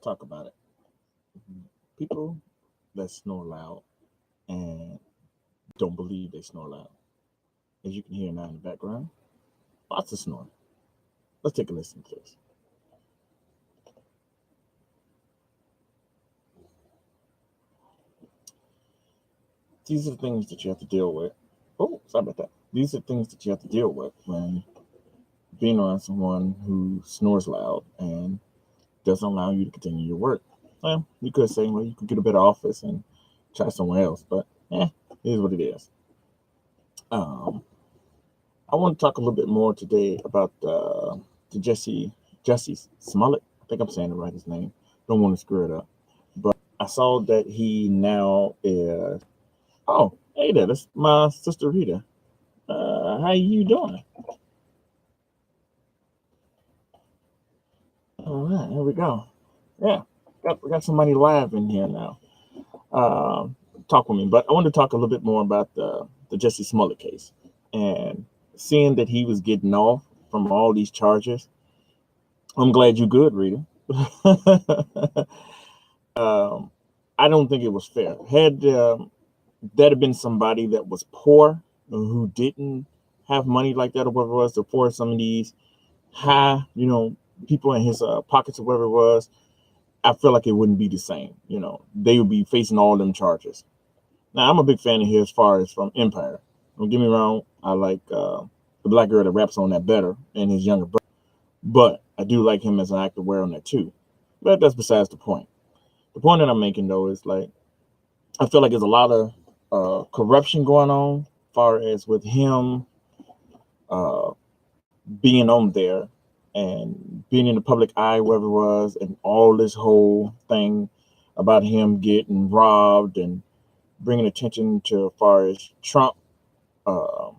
Talk about it. People that snore loud and don't believe they snore loud. As you can hear now in the background, lots of snoring. Let's take a listen to this. These are the things that you have to deal with. Oh, sorry about that. These are things that you have to deal with when being around someone who snores loud and doesn't allow you to continue your work. Well, you could say, well, you could get a better office and try somewhere else, but it is what it is. Um, I want to talk a little bit more today about the Jussie Smollett. I think I'm saying it right, his name. Don't want to screw it up. But I saw that he now is. Oh, hey there, that's my sister Rita. How you doing? All right, here we go. Yeah, we got somebody live in here now. Uh, talk with me, but I want to talk a little bit more about the Jussie Smollett case and seeing that he was getting off from all these charges. I'm glad you good, Rita. um, I don't think it was fair. Had that had been somebody that was poor who didn't have money like that or whatever it was to afford some of these high, people in his pockets or whatever it was, I feel like it wouldn't be the same. They would be facing all them charges. Now, I'm a big fan of his as far as from Empire. Don't get me wrong. I like the black girl that raps on that better and his younger brother. But I do like him as an actor wearing that too. But that's besides the point. The point that I'm making, though, is like, I feel like there's a lot of corruption going on as far as with him uh, being on there and being in the public eye, wherever it was, and all this whole thing about him getting robbed and bringing attention to as far as Trump, uh,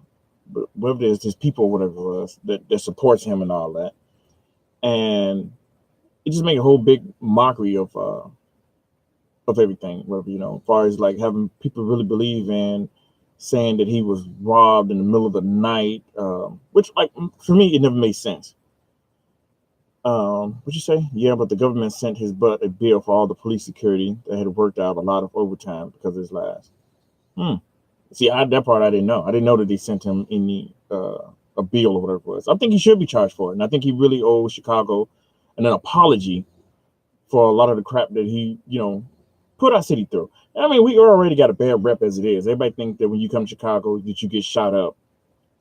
whatever it is, his people, whatever it was, that supports him and all that. And it just made a whole big mockery of everything, whatever, as far as like having people really believe in saying that he was robbed in the middle of the night, which like for me, it never made sense. What'd you say? Yeah, but the government sent his butt a bill for all the police security that had worked out a lot of overtime because of his lies. Hmm. See, that part I didn't know. I didn't know that they sent him any a bill or whatever it was. I think he should be charged for it, and I think he really owes Chicago an apology for a lot of the crap that he, put our city through. I mean, we already got a bad rep as it is. Everybody think that when you come to Chicago that you get shot up,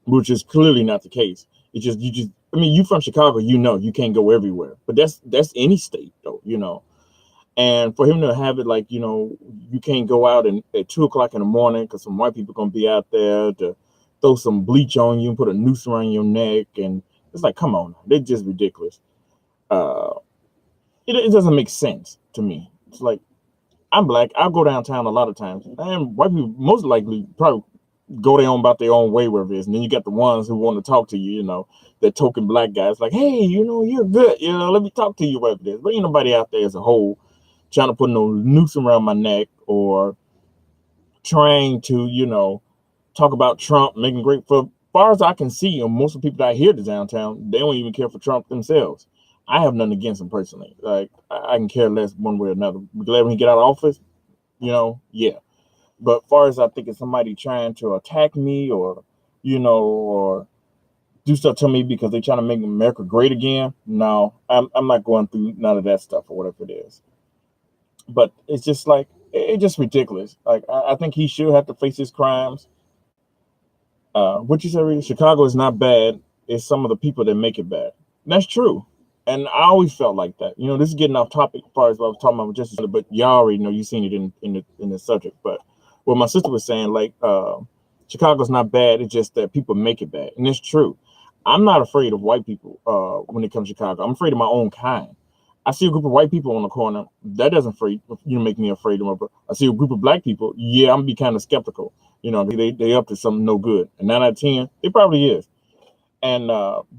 which is clearly not the case. It's just you just. I mean, you from Chicago, you can't go everywhere, but that's any state though. And for him to have it like, you can't go out and at 2 o'clock in the morning because some white people gonna be out there to throw some bleach on you and put a noose around your neck, and it's like, come on, they're just ridiculous. Uh, it doesn't make sense to me. It's like, I'm black. I'll go downtown a lot of times, and white people most likely probably go about their own way wherever it is. And then you got the ones who want to talk to you, that token black guys like, hey, you're good, let me talk to you, whatever it is. But ain't nobody out there as a whole trying to put no noose around my neck or trying to, talk about Trump making great. For as far as I can see, most of the people that I hear to downtown, they don't even care for Trump themselves. I have nothing against him personally. Like, I can care less one way or another. Be glad when he get out of office, yeah. But as far as I think it's somebody trying to attack me or, or do stuff to me because they're trying to make America great again, no, I'm not going through none of that stuff or whatever it is. But it's just like, it's just ridiculous. Like, I think he should have to face his crimes. What you said, Chicago is not bad. It's some of the people that make it bad. And that's true. And I always felt like that. This is getting off topic as far as what I was talking about just, but y'all already know, you've seen it in the subject. But what my sister was saying, like, Chicago's not bad. It's just that people make it bad. And it's true. I'm not afraid of white people when it comes to Chicago. I'm afraid of my own kind. I see a group of white people on the corner. That doesn't make me afraid of them. But I see a group of black people. Yeah, I'm gonna be kind of skeptical. They up to something no good. And 9 out of 10, it probably is. And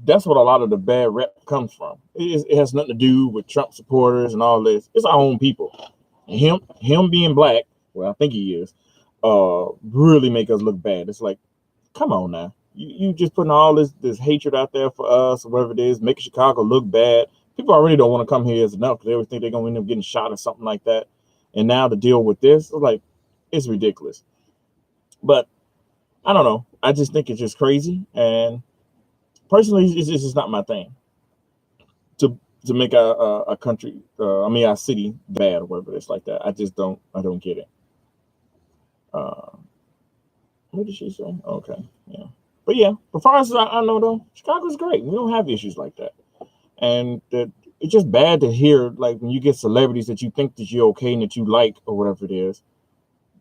that's what a lot of the bad rep comes from. It has nothing to do with Trump supporters and all this. It's our own people. And him being black, well, I think he is, really make us look bad. It's like, come on now. You just putting all this hatred out there for us, or whatever it is, making Chicago look bad. People already don't want to come here as enough because they always think they're going to end up getting shot or something like that. And now to deal with this, like, it's ridiculous. But I don't know. I just think it's just crazy. And personally, it's just not my thing to make a country, a city bad or whatever it's like that. I don't get it. What did she say? Okay, yeah. But yeah, as far as I know, though, Chicago's great. We don't have issues like that. And it's just bad to hear, like, when you get celebrities that you think that you're okay and that you like or whatever it is,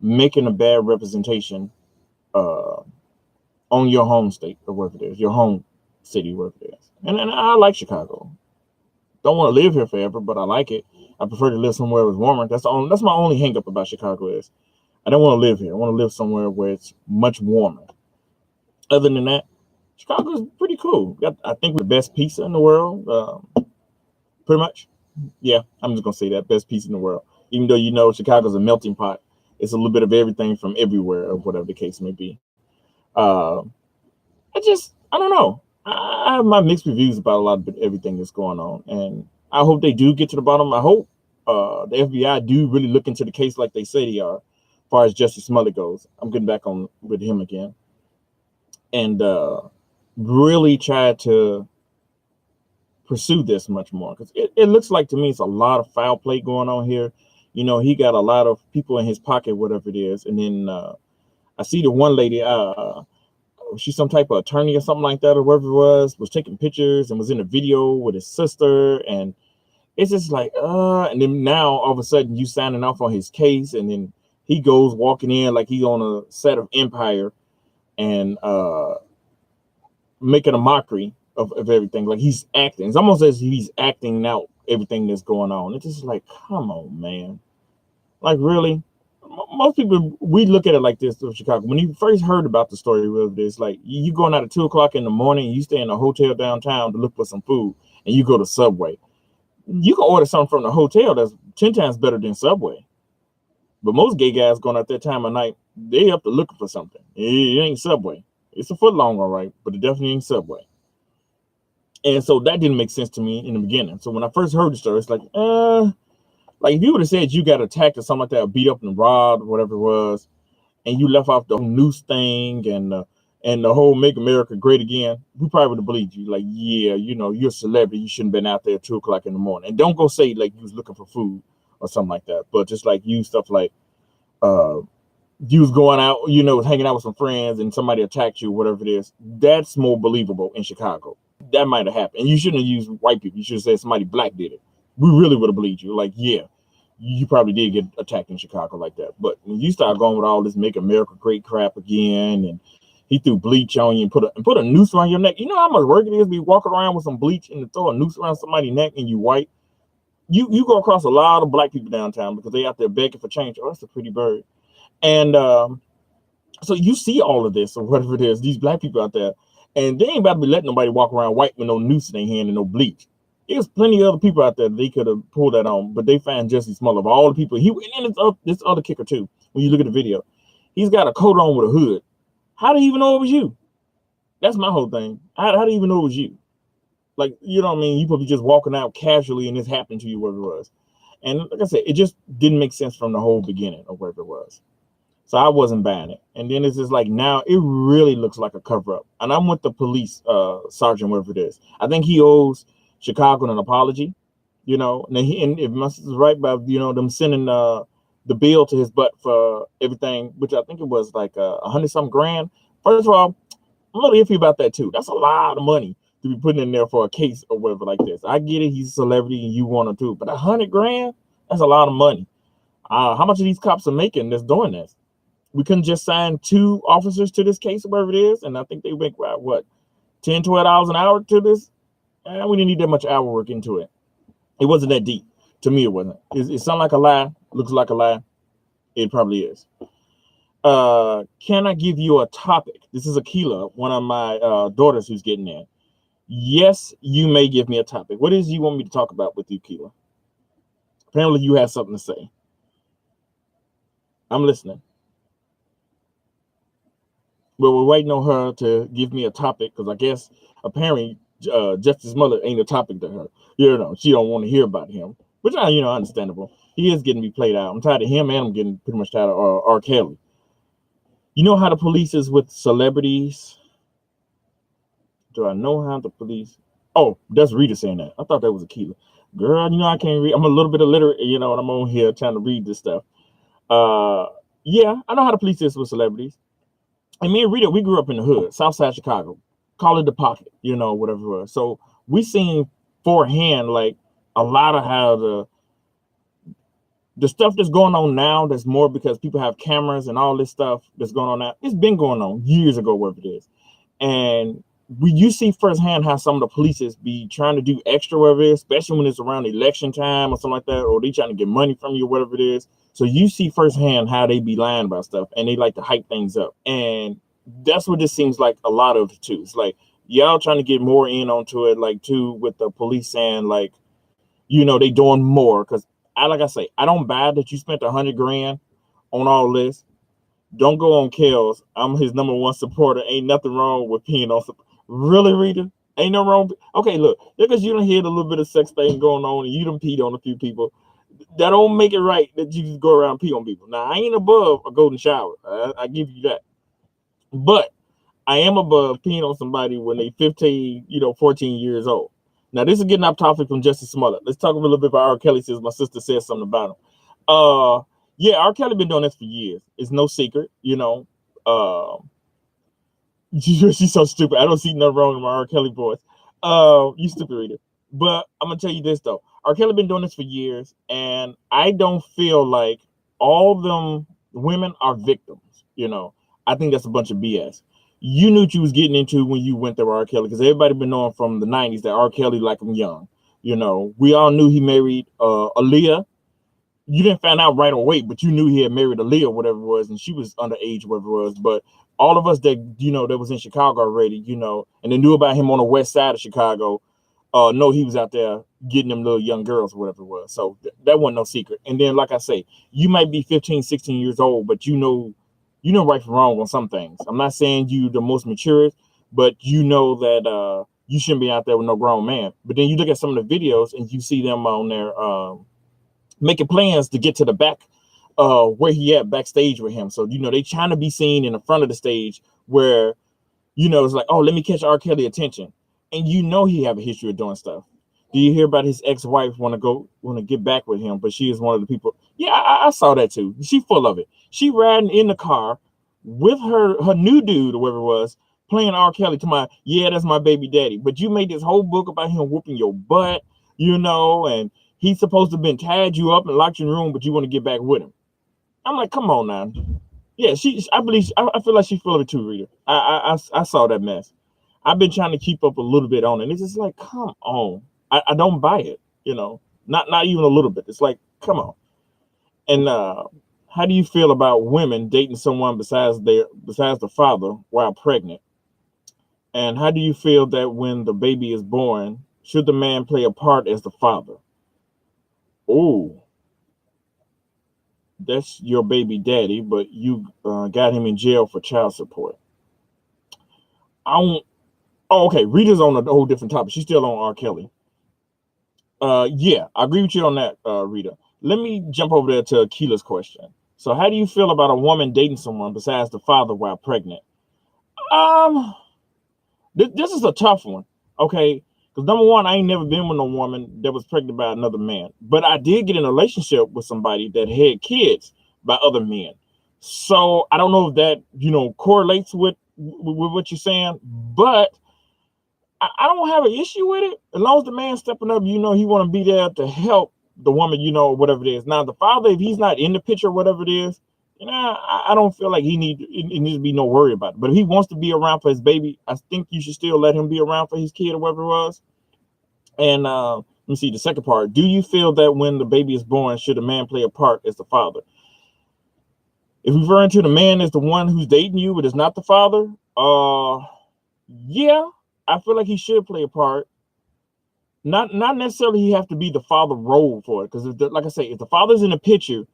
making a bad representation on your home state or whatever it is, your home city, whatever it is. And I like Chicago. Don't want to live here forever, but I like it. I prefer to live somewhere that's warmer. That's my only hang up about Chicago is I don't want to live here. I want to live somewhere where it's much warmer. Other than that, Chicago is pretty cool. I think we're the best pizza in the world. Pretty much. Yeah, I'm just going to say that. Best pizza in the world. Even though, Chicago's a melting pot. It's a little bit of everything from everywhere or whatever the case may be. I don't know. I have my mixed reviews about a lot of everything that's going on. And I hope they do get to the bottom. I hope the FBI do really look into the case like they say they are, as far as Jussie Smollett goes. I'm getting back on with him again. And really try to pursue this much more, because it looks like to me it's a lot of foul play going on here. He got a lot of people in his pocket, whatever it is. And then I see the one lady, she's some type of attorney or something like that, or whatever it was taking pictures and was in a video with his sister. And it's just like, and then now all of a sudden you signing off on his case, and then he goes walking in like he's on a set of Empire and making a mockery of everything. Like he's acting. It's almost as if he's acting out everything that's going on. It's just like, come on, man. Like, really? Most people, we look at it like this in Chicago. When you first heard about the story of this, like, you going out at 2 o'clock in the morning, and you stay in a hotel downtown to look for some food, and you go to Subway. You can order something from the hotel that's 10 times better than Subway. But most gay guys going out that time of night, they up to looking for something. It ain't Subway. It's a foot long, all right, but it definitely ain't Subway. And so that didn't make sense to me in the beginning. So when I first heard the story, it's like if you would have said you got attacked or something like that, or beat up and robbed, whatever it was, and you left off the whole noose thing and the whole "Make America Great Again," we probably would have believed you. Like, yeah, you're a celebrity. You shouldn't have been out there at 2 o'clock in the morning. And don't go say like you was looking for food or something like that. But just like you stuff like you was going out, hanging out with some friends and somebody attacked you, whatever it is. That's more believable in Chicago. That might have happened. And you shouldn't have used white people. You should have said somebody black did it. We really would have believed you. Like, yeah, you probably did get attacked in Chicago like that. But when you start going with all this "Make America Great" crap again, and he threw bleach on you and put a noose around your neck. You know how much work it is to be walking around with some bleach and to throw a noose around somebody's neck and you white? You go across a lot of black people downtown because they out there begging for change. Oh, that's a pretty bird. And so you see all of this or whatever it is, these black people out there, and they ain't about to be letting nobody walk around white with no noose in their hand and no bleach. There's plenty of other people out there that they could have pulled that on, but they find Jussie Smollett. Of all the people, and this other kicker too. When you look at the video, he's got a coat on with a hood. How do you even know it was you? That's my whole thing. How do you even know it was you? Like, you know what I mean? You probably just walking out casually and this happened to you, whatever it was. And like I said, it just didn't make sense from the whole beginning or whatever it was. So I wasn't buying it. And then it's just like, now it really looks like a cover up. And I'm with the police sergeant, whatever it is. I think he owes Chicago an apology, and if my sister's right about, them sending the bill to his butt for everything, which I think it was like $100-something grand. First of all, I'm a little iffy about that too. That's a lot of money to be putting in there for a case or whatever like this. I get it, he's a celebrity and you want to too, but $100 grand, that's a lot of money. How much of these cops are making that's doing this? We couldn't just sign 2 officers to this case or whatever it is, and I think they make what, $10, $12 an hour to this. We didn't need that much hour work into it. It wasn't that deep. To me, it wasn't. It sounded like a lie. Looks like a lie. It probably is. Can I give you a topic? This is Akila, one of my daughters who's getting in. Yes, you may give me a topic. What is you want me to talk about with you, Akila? Apparently you have something to say. I'm listening. But we're waiting on her to give me a topic because I guess apparently Jussie Smollett ain't a topic to her. You know, she don't want to hear about him, which I, you know, understandable. He is getting me played out. I'm tired of him, and I'm getting pretty much tired of R. Kelly. You know how the police is with celebrities? Do I know how the police? Oh, that's Rita saying that. I thought that was Akila. Girl, you know I can't read. I'm a little bit illiterate, you know, and I'm on here trying to read this stuff. Yeah, I know how the police is with celebrities. And me and Rita, we grew up in the hood, South Side Chicago. Call it the pocket, you know, whatever it was. So we seen forehand like a lot of how the stuff that's going on now. That's more because people have cameras and all this stuff that's going on now. It's been going on years ago, whatever it is, and you see firsthand how some of the police be trying to do extra, whatever it is, especially when it's around election time or something like that, or they trying to get money from you, whatever it is. So you see firsthand how they be lying about stuff, and they like to hype things up. And that's what this seems like a lot of too. It's like y'all trying to get more in onto it, like too, with the police saying like, you know, they doing more. Because like I say, I don't buy that you spent $100 grand on all this. Don't go on Kels. I'm his #1 supporter. Ain't nothing wrong with peeing on some. Really, Rita? Ain't no wrong. Okay, look, because you done hear a little bit of sex thing going on and you done peed on a few people, that don't make it right that you just go around and pee on people. Now, I ain't above a golden shower. I give you that. But I am above peeing on somebody when they 15, 14 years old. Now, this is getting off topic from Jussie Smollett. Let's talk a little bit about R. Kelly since my sister said something about him. Yeah, R. Kelly been doing this for years. It's no secret, She's so stupid. I don't see nothing wrong with my R. Kelly voice. You stupid reader. But I'm gonna tell you this though. R. Kelly been doing this for years, and I don't feel like all them women are victims. I think that's a bunch of BS. You knew what you was getting into when you went to R. Kelly, because everybody been knowing from the 90s that R. Kelly like him young. We all knew he married Aaliyah. You didn't find out right away, but you knew he had married Aaliyah, whatever it was, and she was underage, whatever it was. But all of us that, that was in Chicago already, and they knew about him on the west side of Chicago, know he was out there getting them little young girls, whatever it was. So that wasn't no secret. And then, like I say, you might be 15, 16 years old, but you know right from wrong on some things. I'm not saying you the most mature, but you know that you shouldn't be out there with no grown man. But then you look at some of the videos and you see them on there making plans to get to the back where he at backstage with him. So, they trying to be seen in the front of the stage where, it's like, oh, let me catch R. Kelly attention. And he have a history of doing stuff. Do you hear about his ex-wife want to get back with him? But she is one of the people. Yeah, I saw that too. She full of it. She riding in the car with her new dude, or whatever it was, playing R. Kelly to my, yeah, that's my baby daddy. But you made this whole book about him whooping your butt, and he's supposed to have been tied you up and locked you in the room, but you want to get back with him. I'm like, come on now. Yeah, I feel like she's full of it too, Rita. I saw that mess. I've been trying to keep up a little bit on it. And it's just like, come on. I don't buy it, not even a little bit. It's like, come on. And how do you feel about women dating someone besides the father while pregnant? And how do you feel that when the baby is born, should the man play a part as the father? Oh, that's your baby daddy, but you got him in jail for child support. Oh, okay. Rita's on a whole different topic. She's still on R. Kelly. Yeah, I agree with you on that, Rita. Let me jump over there to Akila's question. So, how do you feel about a woman dating someone besides the father while pregnant? This is a tough one. Okay. Because number one, I ain't never been with no woman that was pregnant by another man. But I did get in a relationship with somebody that had kids by other men. So I don't know if that, correlates with what you're saying. But I don't have an issue with it. As long as the man stepping up, he want to be there to help the woman, whatever it is. Now, the father, if he's not in the picture, whatever it is, I don't feel like it needs to be no worry about it. But if he wants to be around for his baby, I think you should still let him be around for his kid or whatever it was. And let me see the second part. Do you feel that when the baby is born, should a man play a part as the father? If referring to the man as the one who's dating you, but is not the father, yeah, I feel like he should play a part. Not necessarily he have to be the father role for it, because like I say, if the father's in the picture,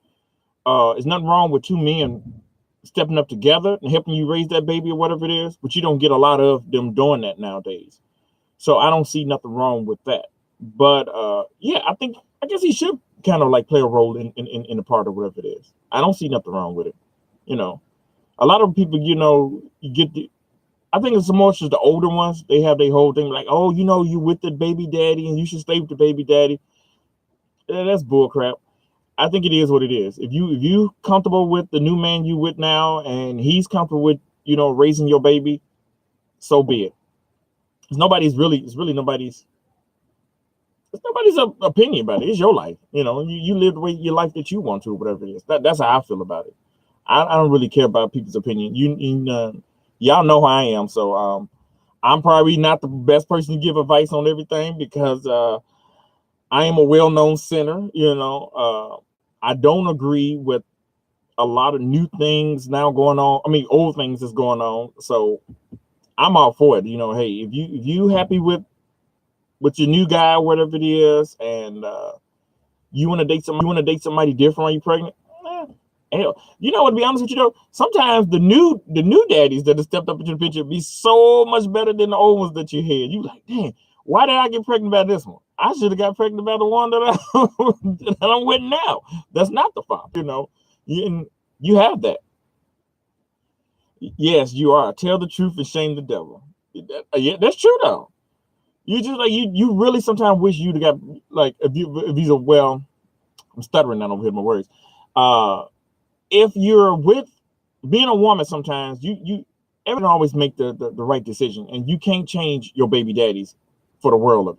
there's nothing wrong with two men stepping up together and helping you raise that baby or whatever it is, but you don't get a lot of them doing that nowadays. So I don't see nothing wrong with that. But yeah, I guess he should kind of like play a role in the part of whatever it is. I don't see nothing wrong with it. You know, a lot of people, you get the. I think it's more just the older ones. They have their whole thing like, oh, you with the baby daddy and you should stay with the baby daddy. Yeah, that's bullcrap. I think it is what it is. If you comfortable with the new man you with now and he's comfortable with raising your baby, so be it. It's nobody's opinion about it. It's your life. You live the way your life that you want to, whatever it is. That's how I feel about it. I don't really care about people's opinion. Y'all know who I am, so I'm probably not the best person to give advice on everything because I am a well-known sinner. I don't agree with a lot of new things now going on. I mean, old things is going on. So I'm all for it. Hey, if you happy with your new guy, whatever it is, and you want to date somebody different when you're pregnant, hell, to be honest with you though, sometimes the new daddies that have stepped up into the picture be so much better than the old ones that you had. You like, dang, why did I get pregnant by this one? I should have got pregnant by the one that I'm with now. That's not the father. You have that. Yes, you are. Tell the truth and shame the devil. Yeah, that's true though. You just like you really sometimes wish you'd got like if he's I'm stuttering now over here my words. If you're with being a woman, sometimes everyone always make the right decision, and you can't change your baby daddies for the world of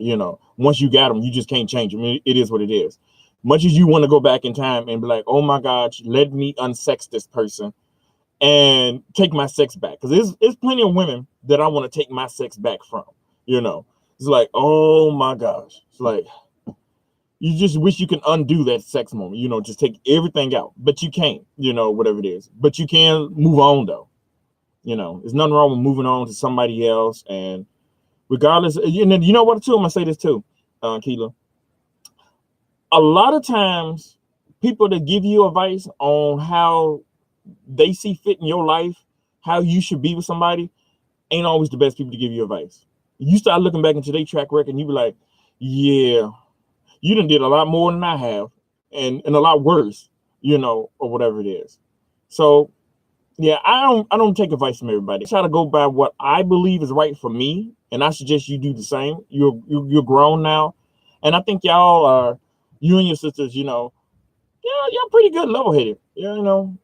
once you got them, you just can't change them. It is what it is. Much as you want to go back in time and be like, oh my gosh, let me unsex this person and take my sex back, because there's plenty of women that I want to take my sex back from. It's like, oh my gosh, it's like you just wish you can undo that sex moment, just take everything out, but you can't, whatever it is, but you can move on though. There's nothing wrong with moving on to somebody else. And regardless, and then what too, I'm gonna say this too, Keela, a lot of times people that give you advice on how they see fit in your life, how you should be with somebody, ain't always the best people to give you advice. You start looking back into their track record and you be like, yeah, you done did a lot more than I have, and a lot worse, or whatever it is. So yeah, I don't take advice from everybody. I try to go by what I believe is right for me, and I suggest you do the same. You're grown now, and I think you and your sisters, y'all pretty good level-headed. Y'all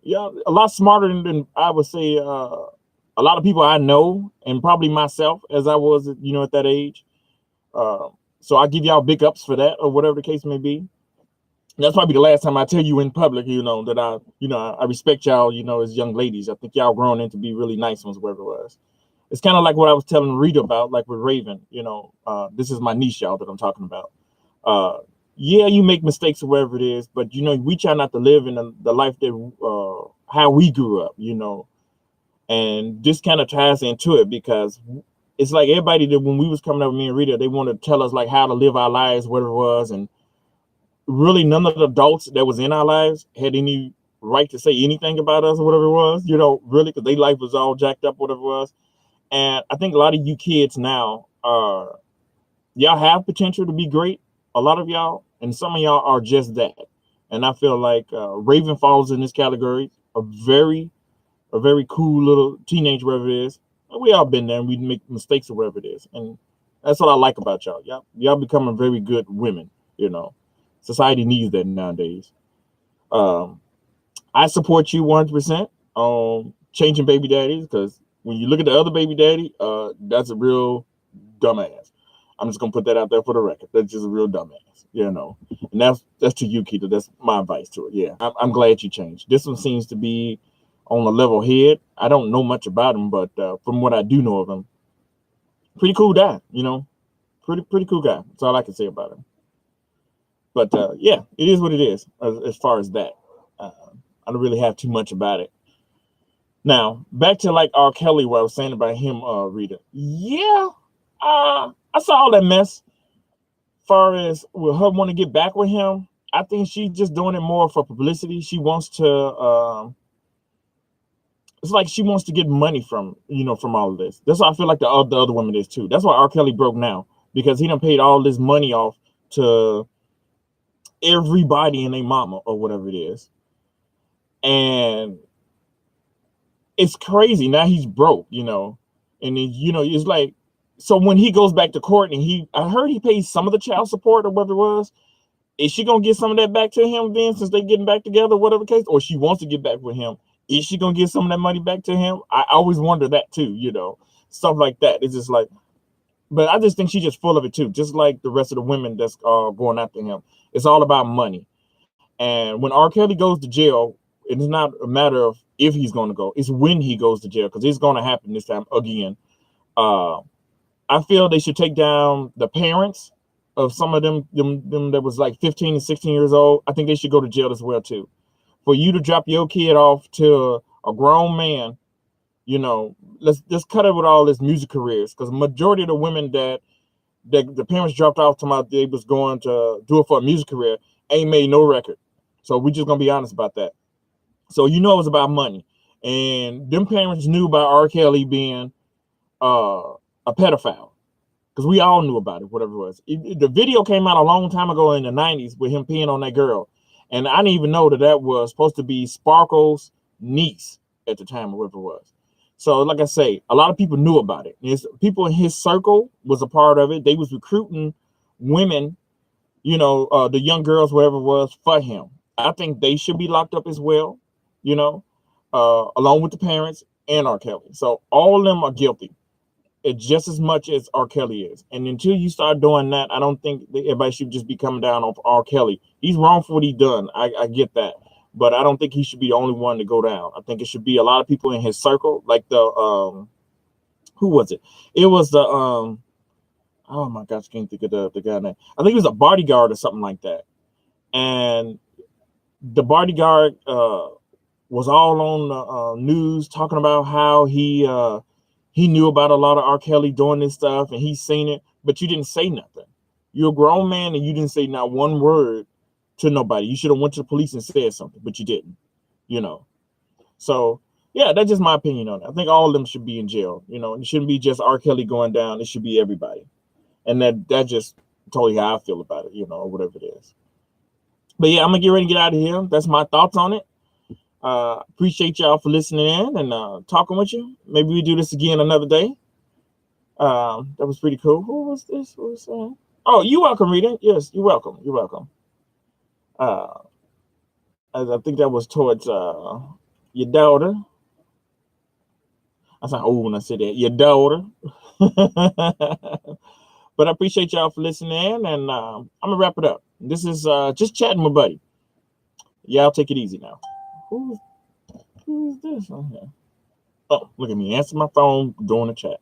a lot smarter than I would say a lot of people I know, and probably myself as I was, at that age. So I give y'all big ups for that, or whatever the case may be. That's probably the last time I tell you in public, that I respect y'all, as young ladies. I think y'all grown in to be really nice ones, wherever it was. It's kind of like what I was telling Rita about, like with Raven. This is my niece, y'all, that I'm talking about. Yeah, you make mistakes or whatever it is, but we try not to live in the life that how we grew up, and this kind of ties into it, because it's like everybody that when we was coming up with me and Rita, they wanted to tell us like how to live our lives, whatever it was, and really none of the adults that was in our lives had any right to say anything about us or whatever it was, really, because their life was all jacked up, whatever it was. And I think a lot of you kids now y'all have potential to be great, a lot of y'all, and some of y'all are just that. And I feel like Raven falls in this category, a very cool little teenage, wherever it is. And we all been there, and we make mistakes or whatever it is. And that's what I like about y'all. Y'all becoming very good women, Society needs that nowadays. I support you 100% on changing baby daddies, because when you look at the other baby daddy, that's a real dumbass. I'm just gonna put that out there for the record. That's just a real dumbass, And that's to you, Keita. That's my advice to it. Yeah, I'm glad you changed. This one seems to be on a level head. I don't know much about him, but from what I do know of him, pretty cool guy. Pretty cool guy. That's all I can say about him. But yeah, it is what it is as far as that. I don't really have too much about it. Now, back to like R. Kelly, what I was saying about him, Rita. Yeah, I saw all that mess. As far as with her want to get back with him, I think she's just doing it more for publicity. She wants to it's like she wants to get money from, from all of this. That's why I feel like the other women is too. That's why R. Kelly broke now, because he done paid all this money off to everybody and their mama or whatever it is. And it's crazy. Now he's broke, and then, it's like, so when he goes back to court and I heard he pays some of the child support or whatever it was. Is she gonna get some of that back to him then, since they getting back together, whatever case, or she wants to get back with him? Is she gonna get some of that money back to him? I always wonder that too, stuff like that. It's just like, but I just think she's just full of it too, just like the rest of the women that's going after him. It's all about money. And when R. Kelly goes to jail, it's not a matter of if he's going to go, it's when he goes to jail, because it's going to happen this time again. I feel they should take down the parents of some of them that was like 15 and 16 years old. I think they should go to jail as well too. For you to drop your kid off to a grown man, let's just cut it with all this music careers, because the majority of the women that the parents dropped off to they was going to do it for a music career ain't made no record. So we just gonna be honest about that. So it was about money, and them parents knew about R. Kelly being a pedophile, because we all knew about it, whatever it was. The video came out a long time ago in the 90s with him peeing on that girl, and I didn't even know that was supposed to be Sparkle's niece at the time, or whatever it was. So like I say, a lot of people knew about it. People in his circle was a part of it. They was recruiting women, the young girls, whatever it was, for him. I think they should be locked up as well, along with the parents and R. Kelly. So all of them are guilty. It's just as much as R. Kelly is. And until you start doing that, I don't think everybody should just be coming down on R. Kelly. He's wrong for what he done. I get that. But I don't think he should be the only one to go down. I think it should be a lot of people in his circle, like who was it? It was the oh my gosh, I can't think of the guy name. I think it was a bodyguard or something like that. And the bodyguard was all on the news talking about how he knew about a lot of R. Kelly doing this stuff, and he's seen it, but you didn't say nothing. You're a grown man, and you didn't say not one word to nobody. You should have went to the police and said something, but you didn't, So, yeah, that's just my opinion on it. I think all of them should be in jail. It shouldn't be just R. Kelly going down. It should be everybody. And that just totally how I feel about it, or whatever it is. But, yeah, I'm going to get ready to get out of here. That's my thoughts on it. Appreciate y'all for listening in and talking with you. Maybe we do this again another day. That was pretty cool. Who was this? Who was saying? Oh, you're welcome, Rita. Yes, you're welcome. You're welcome. I think that was towards your daughter. I sound old when I say that. Your daughter. But I appreciate y'all for listening in, and I'm gonna wrap it up. This is just chatting with buddy. Y'all take it easy now. Who's this on here? Oh, look at me. Answer my phone, doing the chat.